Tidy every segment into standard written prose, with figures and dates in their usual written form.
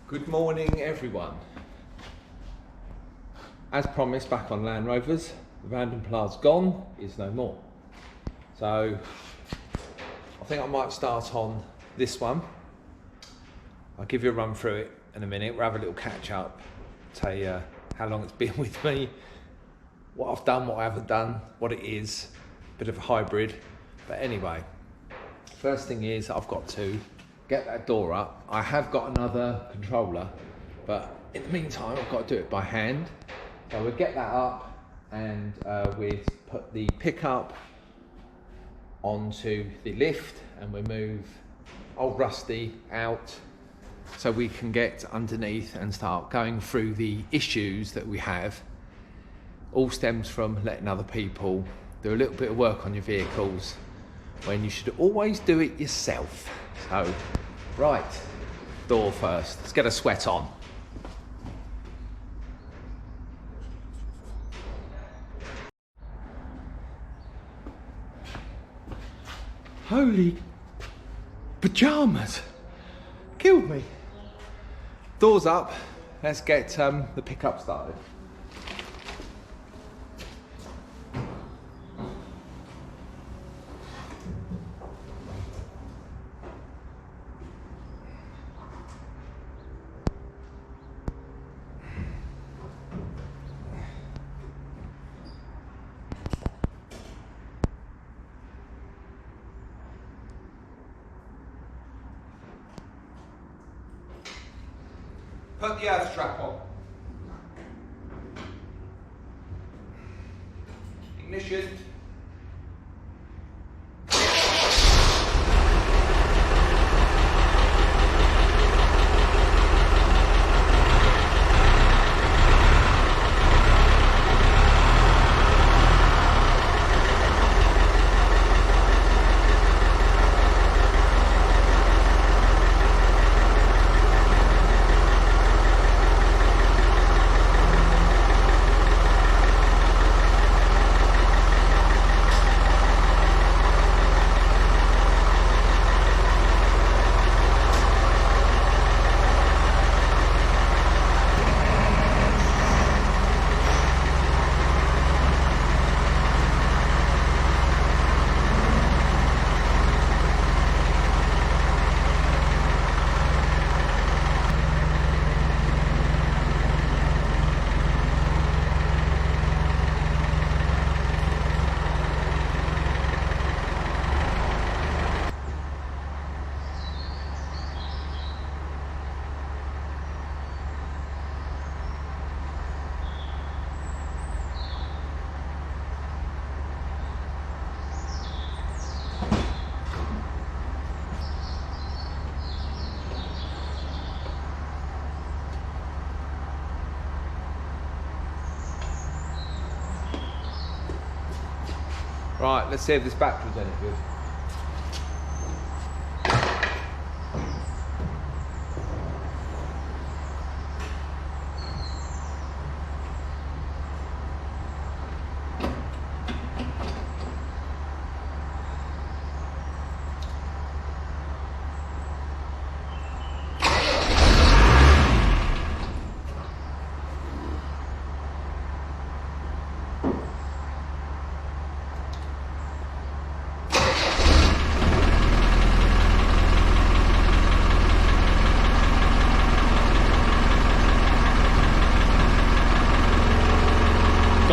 Good morning everyone. As promised back on Land Rovers, the random pla's gone is no more. So I think I might start on this one. I'll give you a run through it in a minute. We'll have a little catch up, tell you how long it's been with me, what I've done, what I haven't done, what it is, bit of a hybrid. But anyway, first thing is I've got to get that door up. I have got another controller, but in the meantime I've got to do it by hand. So we'll get that up and we'll put the pickup onto the lift and we'll move old Rusty out so we can get underneath and start going through the issues that we have. All stems from letting other people do a little bit of work on your vehicles when you should always do it yourself. So, right, door first. Let's get a sweat on. Holy pajamas! Killed me. Doors up. Let's get the pickup started. Put the earth strap on. Ignition. Right, let's see if this battery's any good.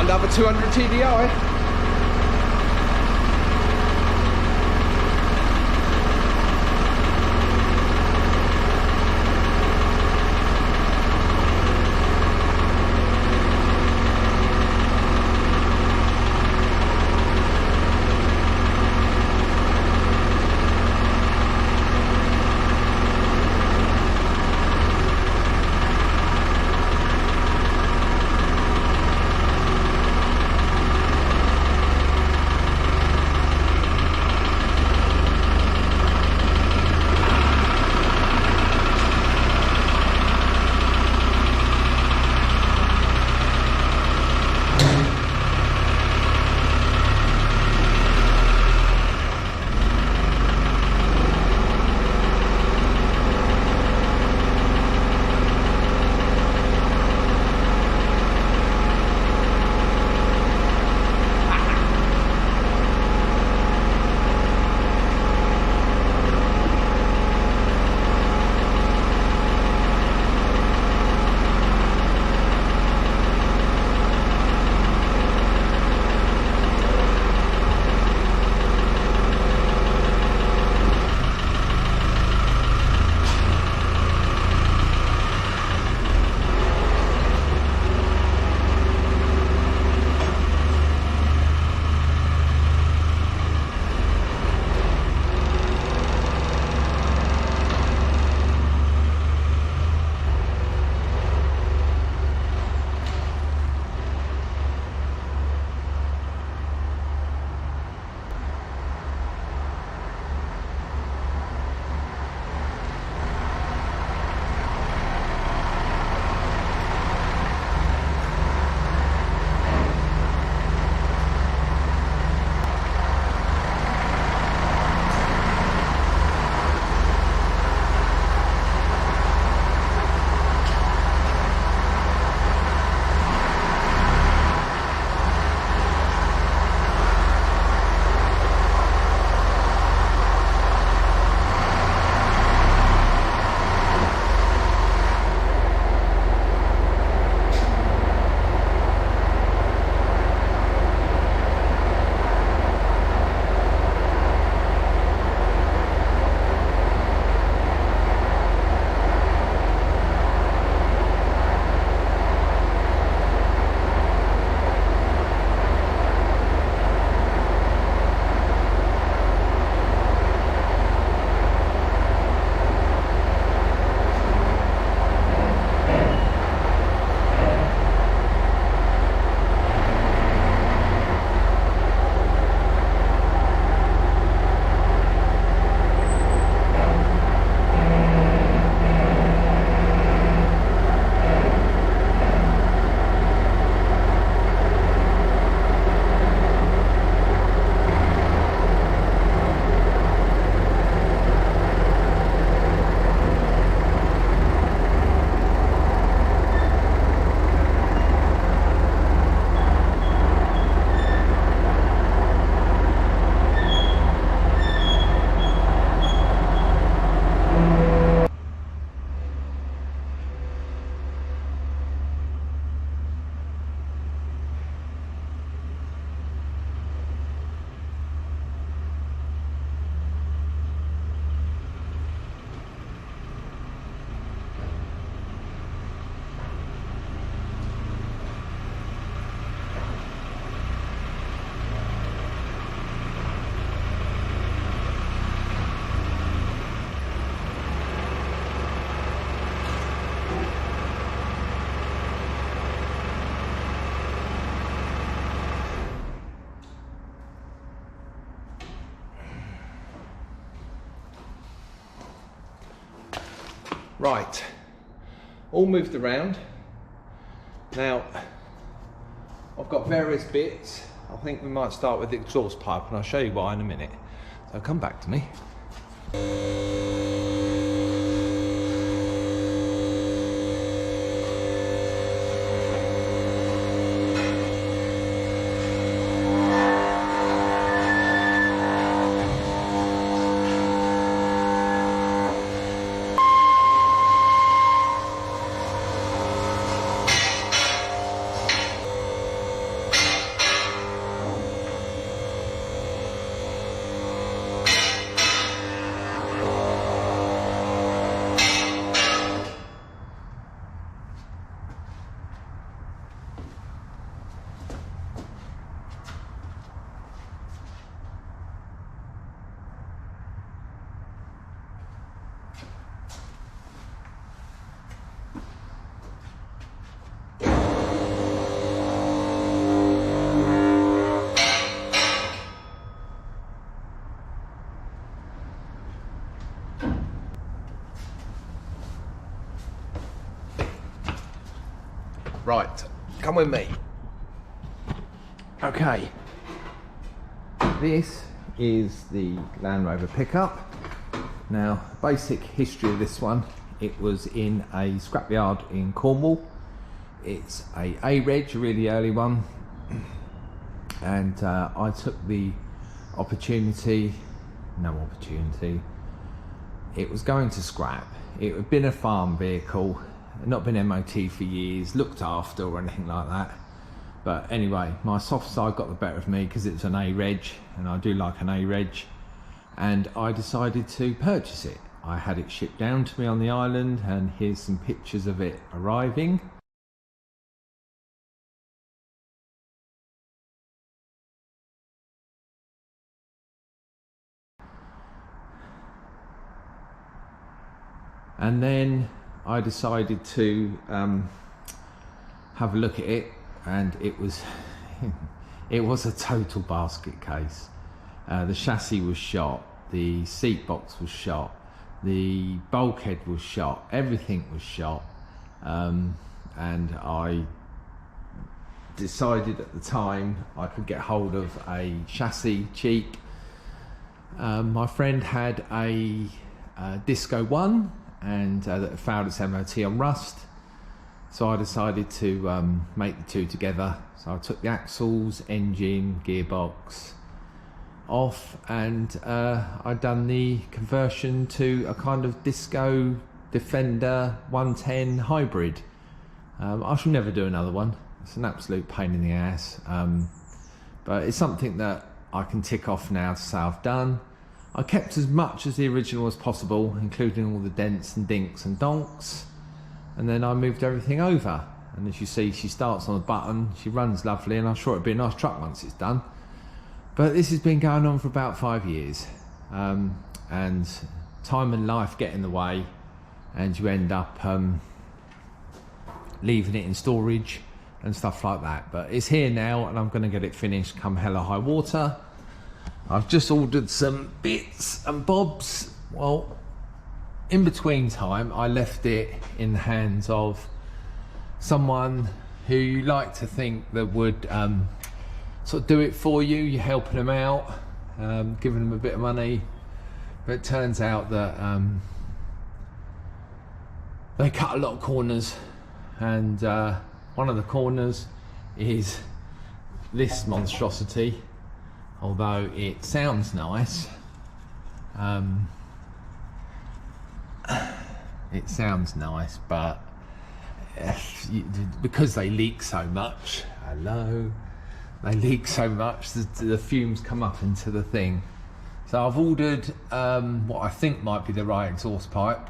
Another 200 TDI. Right, all moved around. Now, I've got various bits. I think we might start with the exhaust pipe, and I'll show you why in a minute. So come back to me. Right, come with me. Okay, this is the Land Rover pickup. Now, basic history of this one, it was in a scrapyard in Cornwall. It's a Reg, a really early one, and I took the opportunity, it was going to scrap. It had been a farm vehicle, not been MOT for years, looked after or anything like that. But anyway, my soft side got the better of me because it's an A Reg, and I do like an A Reg, and I decided to purchase it. I had it shipped down to me on the island, and here's some pictures of it arriving. And then I decided to have a look at it, and it was a total basket case. The chassis was shot, the seat box was shot, the bulkhead was shot, everything was shot, and I decided at the time I could get hold of a chassis cheap. My friend had a Disco 1 and that failed its MOT on rust, so I decided to make the two together. So I took the axles, engine, gearbox off, and I'd done the conversion to a kind of Disco Defender 110 hybrid. I shall never do another one. It's an absolute pain in the ass, but it's something that I can tick off now to say I've done. I kept as much as the original as possible, including all the dents and dinks and donks, and then I moved everything over. And as you see, she starts on a button, she runs lovely, and I'm sure it'll be a nice truck once it's done. But this has been going on for about 5 years, and time and life get in the way, and you end up leaving it in storage and stuff like that. But it's here now, and I'm going to get it finished come hell or high water. I've just ordered some bits and bobs. Well, in between time, I left it in the hands of someone who you like to think that would sort of do it for you. You're helping them out, giving them a bit of money. But it turns out that they cut a lot of corners, and one of the corners is this monstrosity. Although it sounds nice, but because they leak so much, the fumes come up into the thing. So I've ordered what I think might be the right exhaust pipe,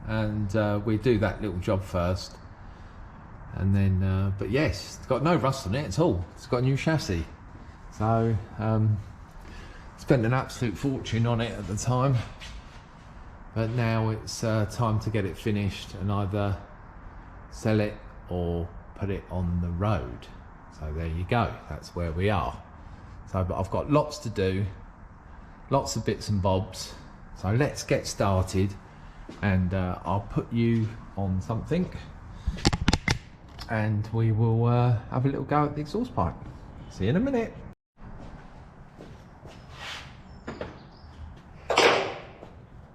and we do that little job first, and then but yes, it's got no rust on it at all. It's got a new chassis. So, spent an absolute fortune on it at the time, but now it's time to get it finished and either sell it or put it on the road. So there you go, that's where we are. So, but I've got lots to do, lots of bits and bobs, so let's get started and I'll put you on something and we will have a little go at the exhaust pipe. See you in a minute.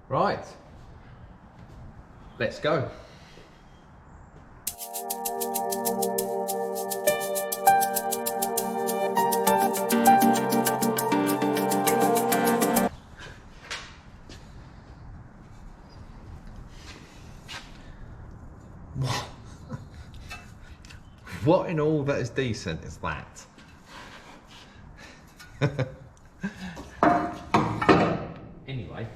Right, let's go. What in all that is decent is that? Anyway.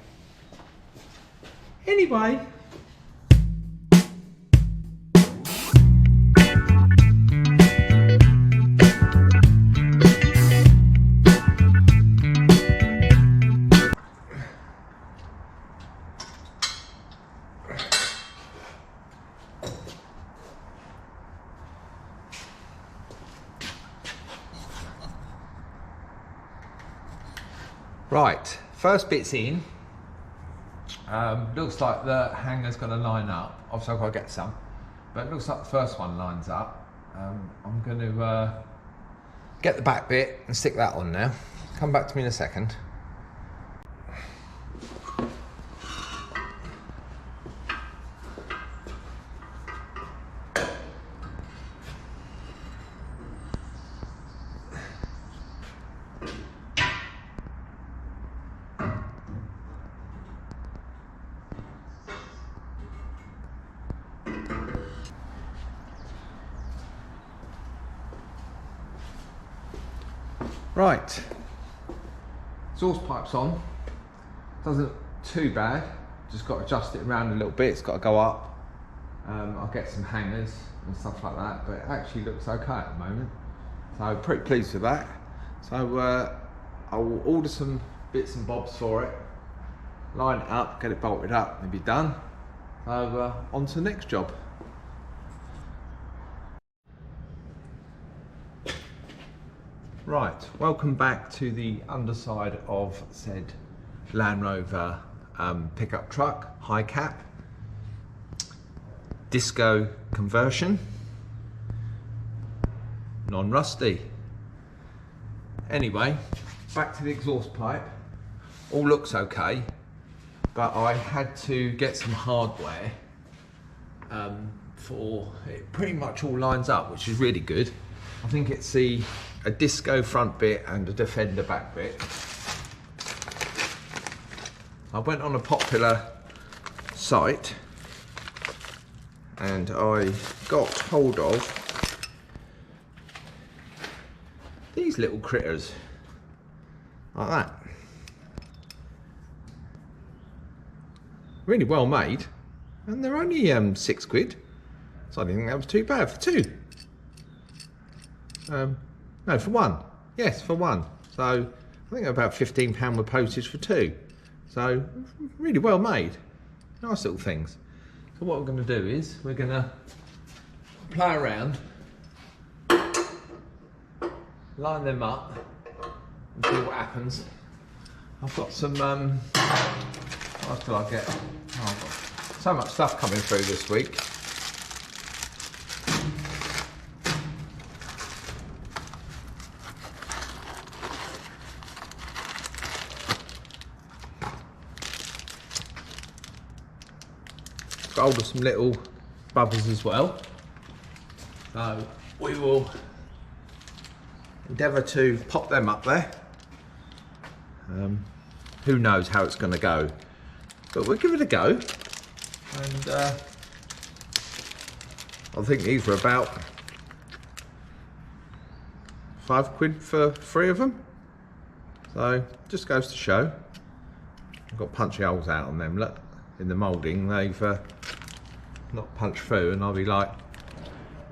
Right, first bit's in. Looks like the hanger's going to line up. Obviously I've got to get some, but it looks like the first one lines up. I'm going to get the back bit and stick that on now. Come back to me in a second. Right, exhaust pipe's on. Doesn't look too bad, just got to adjust it around a little bit. It's got to go up. I'll get some hangers and stuff like that, but it actually looks okay at the moment, so pretty pleased with that. So I'll order some bits and bobs for it, line it up, get it bolted up and be done. So on to the next job. Right, welcome back to the underside of said Land Rover pickup truck, high cap, disco conversion, non-rusty. Anyway, back to the exhaust pipe. All looks okay, but I had to get some hardware for it. Pretty much all lines up, which is really good. I think it's a disco front bit and a defender back bit. I went on a popular site and I got hold of these little critters like that. Really well made, and they're only £6, so I didn't think that was too bad for two. No, for one. Yes, for one. So I think about £15 with postage for two. So really well made. Nice little things. So what we're going to do is we're going to play around, line them up and see what happens. I've got some, what else did I get? Oh, I've got so much stuff coming through this week. Got hold of some little bubbers as well, so we will endeavour to pop them up there. Who knows how it's going to go, but we'll give it a go. And I think these were about £5 for 3 of them, so just goes to show. I've got punchy holes out on them, look, in the moulding. They've not punched through, and I'll be like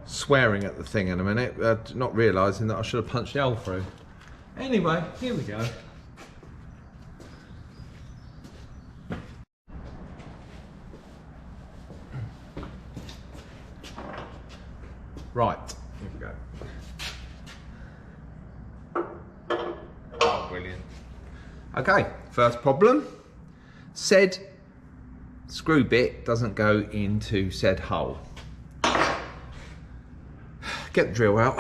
swearing at the thing in a minute, not realising that I should have punched the hole through. Anyway, here we go. Right, here we go. Oh, brilliant. Okay, first problem. Said screw bit doesn't go into said hole. Get the drill out.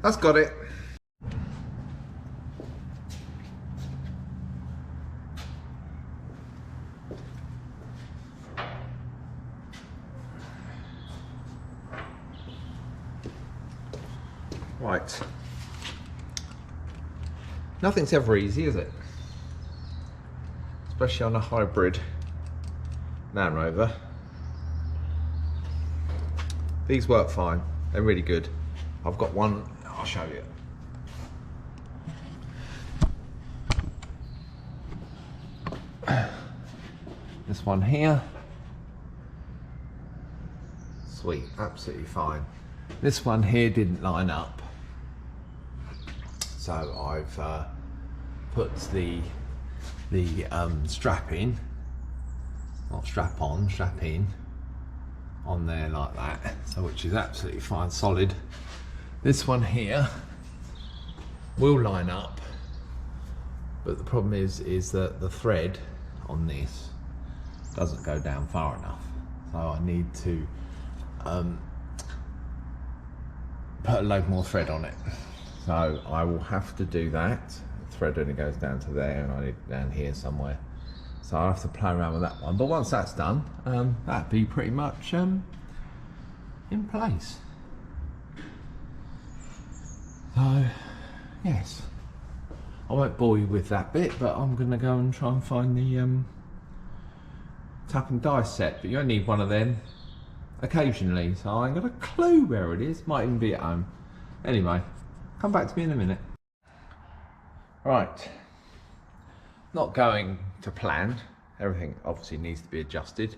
That's got it. Right. Nothing's ever easy, is it? Especially on a hybrid Land Rover. These work fine. They're really good. I've got one, I'll show you. This one here. Sweet, absolutely fine. This one here didn't line up. So I've put the strap in, not strap on, strap in on there like that, so which is absolutely fine, solid. This one here will line up, but the problem is that the thread on this doesn't go down far enough, so I need to put a load more thread on it. So I will have to do that. The thread only goes down to there, and I need it down here somewhere. So I'll have to play around with that one. But once that's done, that'd be pretty much in place. So, yes. I won't bore you with that bit, but I'm going to go and try and find the tap and dice set. But you only need one of them occasionally, so I ain't got a clue where it is. Might even be at home. Anyway, come back to me in a minute. Right. Not going to plan. Everything obviously needs to be adjusted.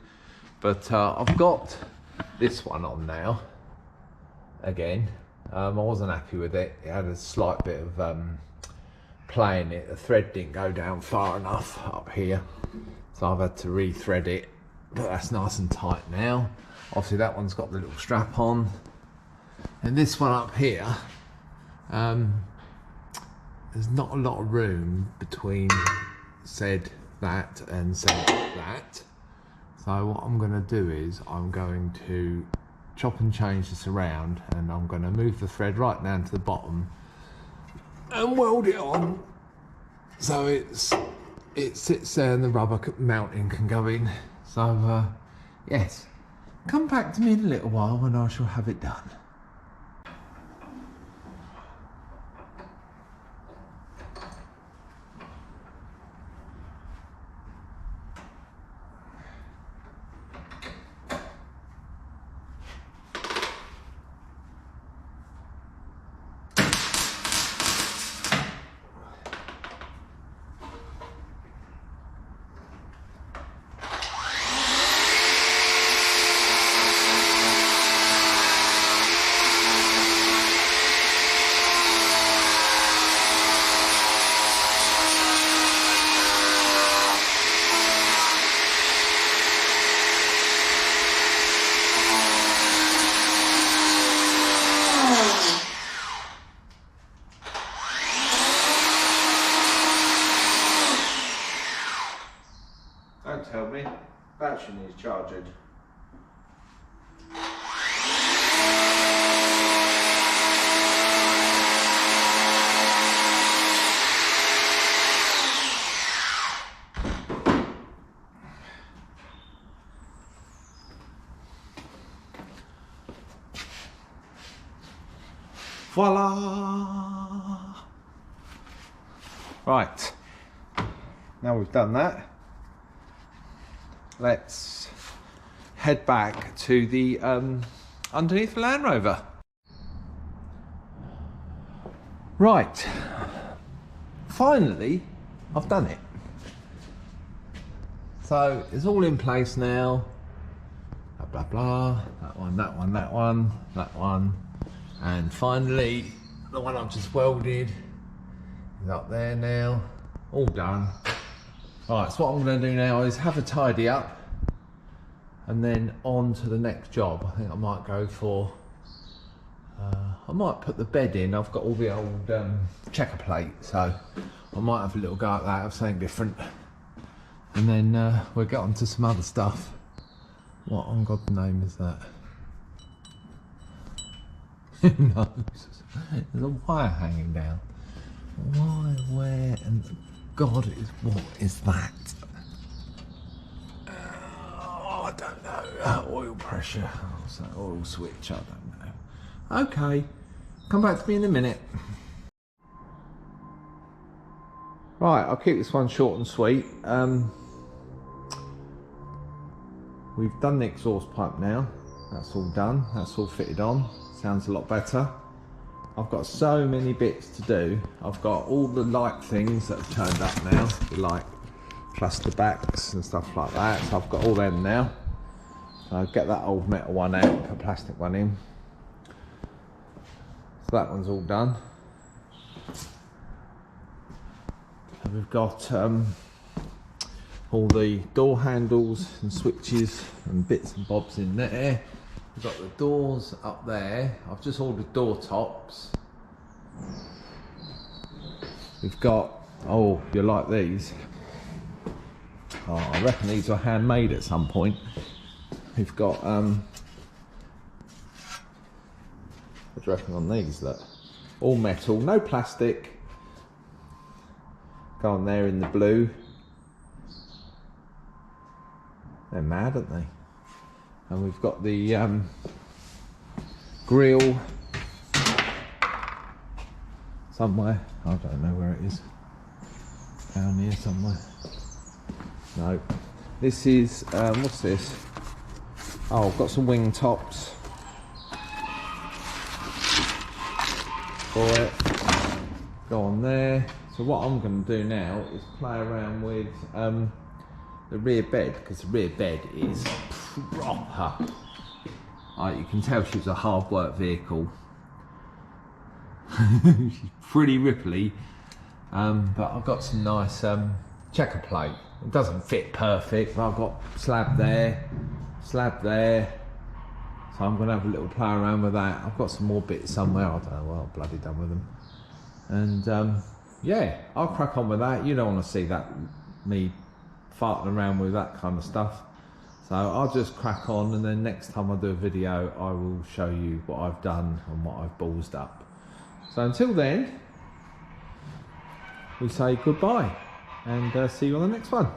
But I've got this one on now. Again. I wasn't happy with it. It had a slight bit of play in it. The thread didn't go down far enough up here. So I've had to re-thread it. But that's nice and tight now. Obviously that one's got the little strap on. And this one up here, there's not a lot of room between said that and said that. So what I'm going to do is I'm going to chop and change this around, and I'm going to move the thread right down to the bottom and weld it on so it sits there and the rubber mounting can go in. So yes, come back to me in a little while when I shall have it done. Don't tell me. Battery needs charging. Voila! Right. Now we've done that, let's head back to the underneath the Land Rover. Right, finally I've done it. So it's all in place now. Blah blah blah. That one, that one, that one, that one, and finally the one I've just welded is up there now. All done. Alright, so what I'm going to do now is have a tidy up and then on to the next job. I think I might go for I might put the bed in. I've got all the old checker plate, so I might have a little go at that, have something different, and then we'll get on to some other stuff. What on God's name is that? Who knows? There's a wire hanging down. Why, where, and God is what is that? Oh, I don't know. Oil pressure. Oh, so oil switch. I don't know. Okay, come back to me in a minute. Right, I'll keep this one short and sweet. We've done the exhaust pipe now. That's all done. That's all fitted on. Sounds a lot better. I've got so many bits to do. I've got all the light things that have turned up now. The light cluster backs and stuff like that. So I've got all them now. So I'll get that old metal one out and put a plastic one in. So that one's all done. And we've got all the door handles and switches and bits and bobs in there. We've got the doors up there. I've just ordered door tops. We've got, oh, you like these? Oh, I reckon these were handmade at some point. We've got, what do you reckon on these? Look, all metal, no plastic. Go on there in the blue. They're mad, aren't they? And we've got the grill somewhere. I don't know where it is. Down here somewhere. No. This is, what's this? Oh, I've got some wing tops for it. Go on there. So what I'm going to do now is play around with the rear bed, because the rear bed is proper. You can tell she's a hard work vehicle. She's pretty ripply, but I've got some nice checker plate. It doesn't fit perfect, but I've got slab there, so I'm going to have a little play around with that. I've got some more bits somewhere, I don't know what I've bloody done with them, and yeah, I'll crack on with that. You don't want to see that, me farting around with that kind of stuff. So I'll just crack on, and then next time I do a video I will show you what I've done and what I've ballsed up. So until then, we say goodbye and see you on the next one.